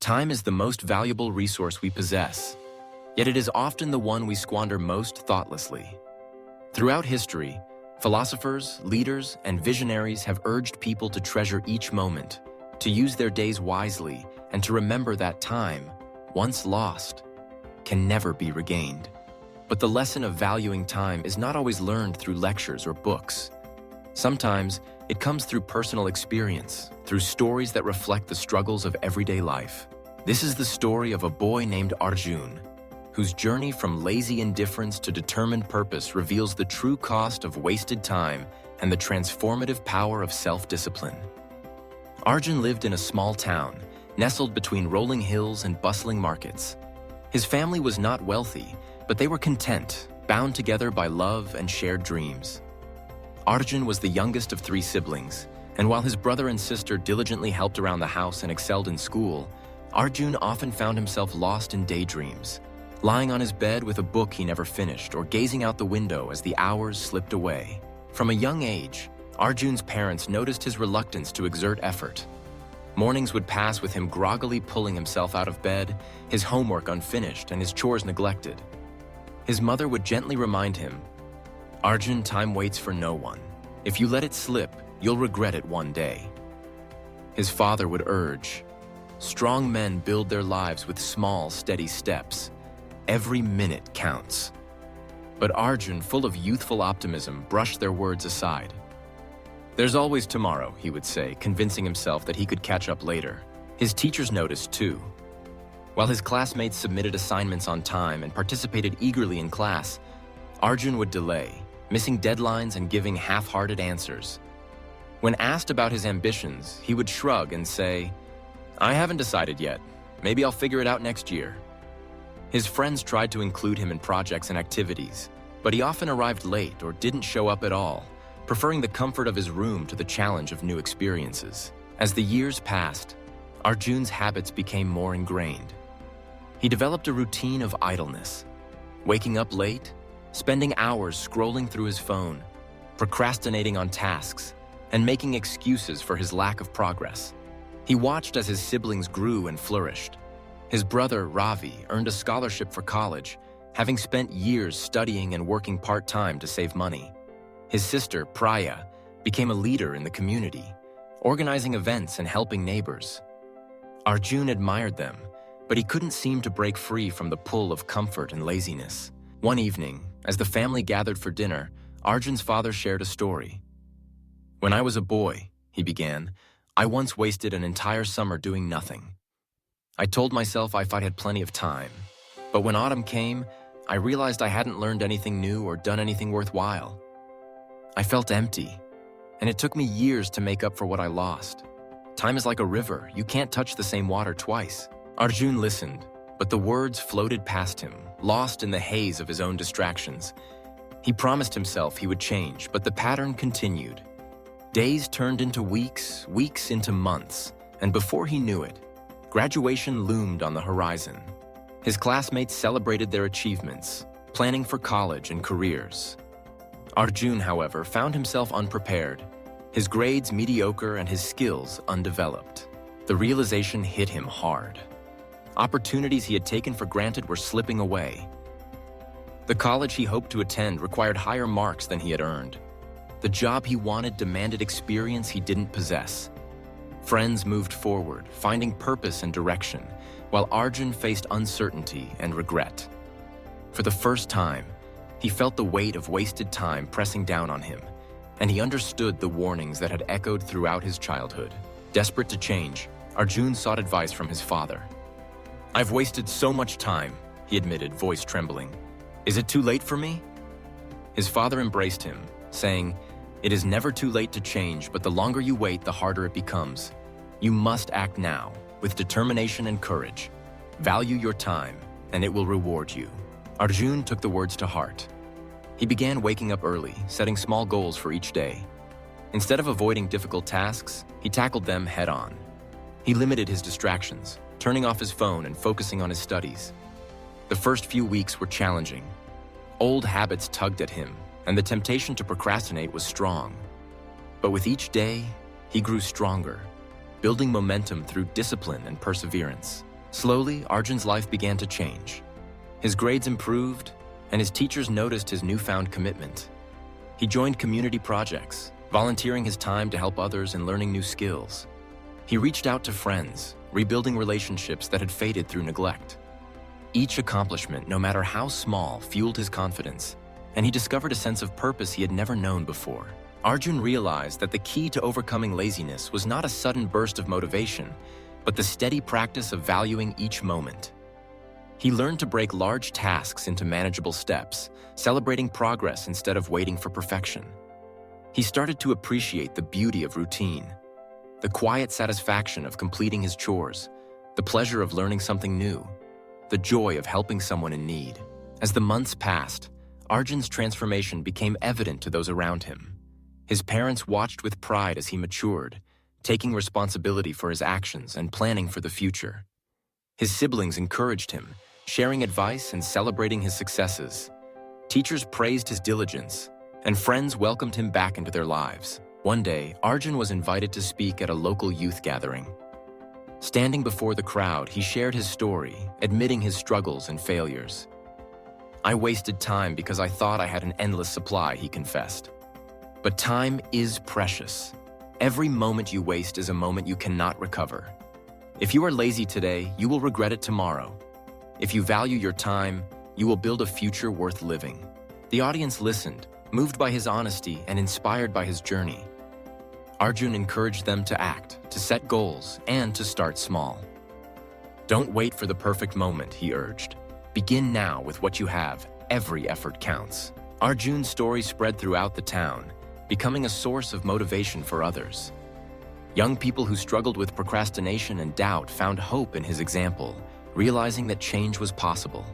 Time is the most valuable resource we possess, yet it is often the one we squander most thoughtlessly. Throughout history, philosophers, leaders, and visionaries have urged people to treasure each moment, to use their days wisely, and to remember that time, once lost, can never be regained. But the lesson of valuing time is not always learned through lectures or books. Sometimes, it comes through personal experience, through stories that reflect the struggles of everyday life. This is the story of a boy named Arjun, whose journey from lazy indifference to determined purpose reveals the true cost of wasted time and the transformative power of self-discipline. Arjun lived in a small town, nestled between rolling hills and bustling markets. His family was not wealthy, but they were content, bound together by love and shared dreams. Arjun was the youngest of 3 siblings, and while his brother and sister diligently helped around the house and excelled in school, Arjun often found himself lost in daydreams, lying on his bed with a book he never finished or gazing out the window as the hours slipped away. From a young age, Arjun's parents noticed his reluctance to exert effort. Mornings would pass with him groggily pulling himself out of bed, his homework unfinished and his chores neglected. His mother would gently remind him, "Arjun, time waits for no one. If you let it slip, you'll regret it one day." His father would urge, "Strong men build their lives with small, steady steps. Every minute counts." But Arjun, full of youthful optimism, brushed their words aside. "There's always tomorrow," he would say, convincing himself that he could catch up later. His teachers noticed too. While his classmates submitted assignments on time and participated eagerly in class, Arjun would delay, missing deadlines and giving half-hearted answers. When asked about his ambitions, he would shrug and say, "I haven't decided yet. Maybe I'll figure it out next year." His friends tried to include him in projects and activities, but he often arrived late or didn't show up at all, preferring the comfort of his room to the challenge of new experiences. As the years passed, Arjun's habits became more ingrained. He developed a routine of idleness, waking up late, spending hours scrolling through his phone, procrastinating on tasks, and making excuses for his lack of progress. He watched as his siblings grew and flourished. His brother, Ravi, earned a scholarship for college, having spent years studying and working part-time to save money. His sister, Priya, became a leader in the community, organizing events and helping neighbors. Arjun admired them, but he couldn't seem to break free from the pull of comfort and laziness. One evening, as the family gathered for dinner, Arjun's father shared a story. "When I was a boy," he began, "I once wasted an entire summer doing nothing. I told myself I'd had plenty of time, but when autumn came, I realized I hadn't learned anything new or done anything worthwhile. I felt empty, and it took me years to make up for what I lost. Time is like a river, you can't touch the same water twice." Arjun listened, but the words floated past him, lost in the haze of his own distractions. He promised himself he would change, but the pattern continued. Days turned into weeks, weeks into months, and before he knew it, graduation loomed on the horizon. His classmates celebrated their achievements, planning for college and careers. Arjun, however, found himself unprepared, his grades mediocre and his skills undeveloped. The realization hit him hard. Opportunities he had taken for granted were slipping away. The college he hoped to attend required higher marks than he had earned. The job he wanted demanded experience he didn't possess. Friends moved forward, finding purpose and direction, while Arjun faced uncertainty and regret. For the first time, he felt the weight of wasted time pressing down on him, and he understood the warnings that had echoed throughout his childhood. Desperate to change, Arjun sought advice from his father. "I've wasted so much time," he admitted, voice trembling. "Is it too late for me?" His father embraced him, saying, "It is never too late to change, but the longer you wait, the harder it becomes. You must act now, with determination and courage. Value your time, and it will reward you." Arjun took the words to heart. He began waking up early, setting small goals for each day. Instead of avoiding difficult tasks, he tackled them head-on. He limited his distractions, turning off his phone and focusing on his studies. The first few weeks were challenging. Old habits tugged at him, and the temptation to procrastinate was strong. But with each day, he grew stronger, building momentum through discipline and perseverance. Slowly, Arjun's life began to change. His grades improved, and his teachers noticed his newfound commitment. He joined community projects, volunteering his time to help others and learning new skills. He reached out to friends, rebuilding relationships that had faded through neglect. Each accomplishment, no matter how small, fueled his confidence, and he discovered a sense of purpose he had never known before. Arjun realized that the key to overcoming laziness was not a sudden burst of motivation, but the steady practice of valuing each moment. He learned to break large tasks into manageable steps, celebrating progress instead of waiting for perfection. He started to appreciate the beauty of routine, the quiet satisfaction of completing his chores, the pleasure of learning something new, the joy of helping someone in need. As the months passed, Arjun's transformation became evident to those around him. His parents watched with pride as he matured, taking responsibility for his actions and planning for the future. His siblings encouraged him, sharing advice and celebrating his successes. Teachers praised his diligence, and friends welcomed him back into their lives. One day, Arjun was invited to speak at a local youth gathering. Standing before the crowd, he shared his story, admitting his struggles and failures. "I wasted time because I thought I had an endless supply," he confessed. But time is precious. Every moment you waste is a moment you cannot recover. If you are lazy today, you will regret it tomorrow. If you value your time, you will build a future worth living. The audience listened, moved by his honesty and inspired by his journey. Arjun encouraged them to act, to set goals, and to start small. "Don't wait for the perfect moment," he urged. "Begin now with what you have. Every effort counts." Arjun's story spread throughout the town, becoming a source of motivation for others. Young people who struggled with procrastination and doubt found hope in his example, realizing that change was possible.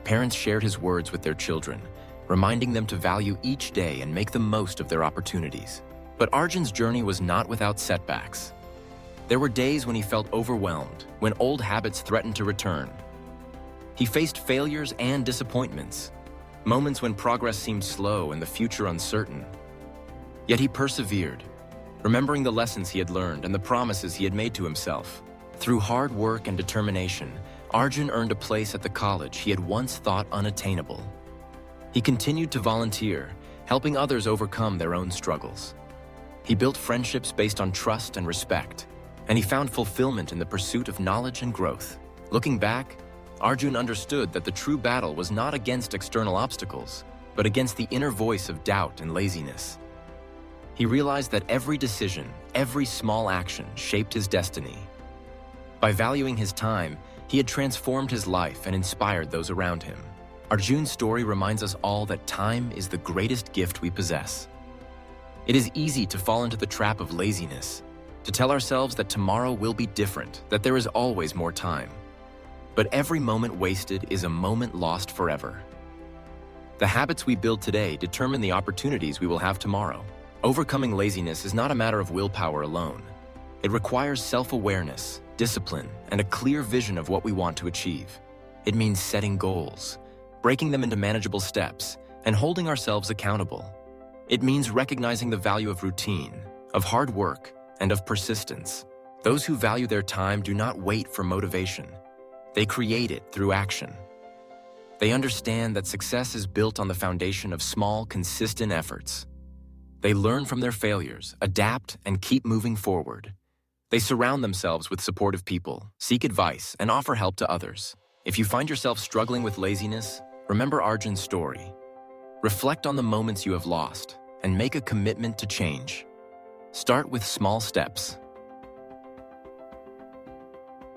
Parents shared his words with their children, reminding them to value each day and make the most of their opportunities. But Arjun's journey was not without setbacks. There were days when he felt overwhelmed, when old habits threatened to return. He faced failures and disappointments, moments when progress seemed slow and the future uncertain. Yet he persevered, remembering the lessons he had learned and the promises he had made to himself. Through hard work and determination, Arjun earned a place at the college he had once thought unattainable. He continued to volunteer, helping others overcome their own struggles. He built friendships based on trust and respect, and he found fulfillment in the pursuit of knowledge and growth. Looking back, Arjun understood that the true battle was not against external obstacles, but against the inner voice of doubt and laziness. He realized that every decision, every small action shaped his destiny. By valuing his time, he had transformed his life and inspired those around him. Arjun's story reminds us all that time is the greatest gift we possess. It is easy to fall into the trap of laziness, to tell ourselves that tomorrow will be different, that there is always more time. But every moment wasted is a moment lost forever. The habits we build today determine the opportunities we will have tomorrow. Overcoming laziness is not a matter of willpower alone. It requires self-awareness, discipline, and a clear vision of what we want to achieve. It means setting goals, breaking them into manageable steps, and holding ourselves accountable. It means recognizing the value of routine, of hard work, and of persistence. Those who value their time do not wait for motivation. They create it through action. They understand that success is built on the foundation of small, consistent efforts. They learn from their failures, adapt, and keep moving forward. They surround themselves with supportive people, seek advice, and offer help to others. If you find yourself struggling with laziness, remember Arjun's story. Reflect on the moments you have lost and make a commitment to change. Start with small steps.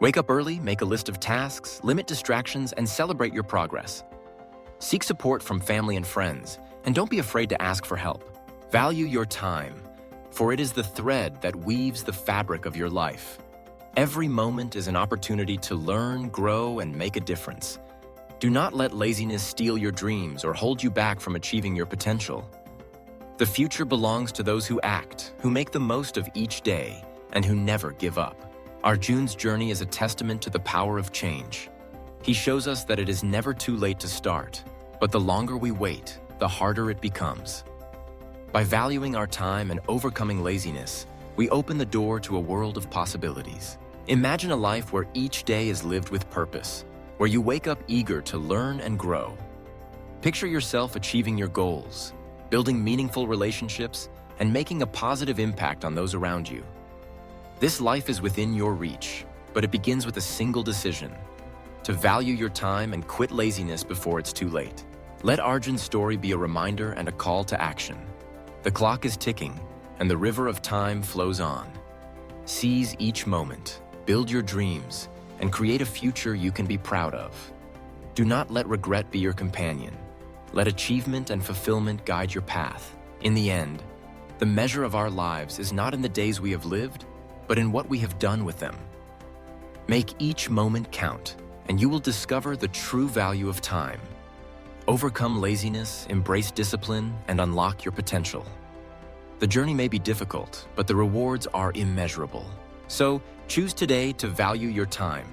Wake up early, make a list of tasks, limit distractions, and celebrate your progress. Seek support from family and friends, and don't be afraid to ask for help. Value your time, for it is the thread that weaves the fabric of your life. Every moment is an opportunity to learn, grow, and make a difference. Do not let laziness steal your dreams or hold you back from achieving your potential. The future belongs to those who act, who make the most of each day, and who never give up. Arjun's journey is a testament to the power of change. He shows us that it is never too late to start, but the longer we wait, the harder it becomes. By valuing our time and overcoming laziness, we open the door to a world of possibilities. Imagine a life where each day is lived with purpose, where you wake up eager to learn and grow. Picture yourself achieving your goals, building meaningful relationships, and making a positive impact on those around you. This life is within your reach, but it begins with a single decision: to value your time and quit laziness before it's too late. Let Arjun's story be a reminder and a call to action. The clock is ticking, and the river of time flows on. Seize each moment, build your dreams, and create a future you can be proud of. Do not let regret be your companion. Let achievement and fulfillment guide your path. In the end, the measure of our lives is not in the days we have lived, but in what we have done with them. Make each moment count, and you will discover the true value of time. Overcome laziness, embrace discipline, and unlock your potential. The journey may be difficult, but the rewards are immeasurable. So, choose today to value your time.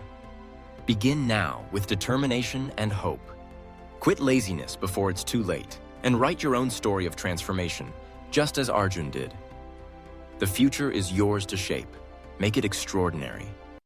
Begin now with determination and hope. Quit laziness before it's too late, and write your own story of transformation, just as Arjun did. The future is yours to shape. Make it extraordinary.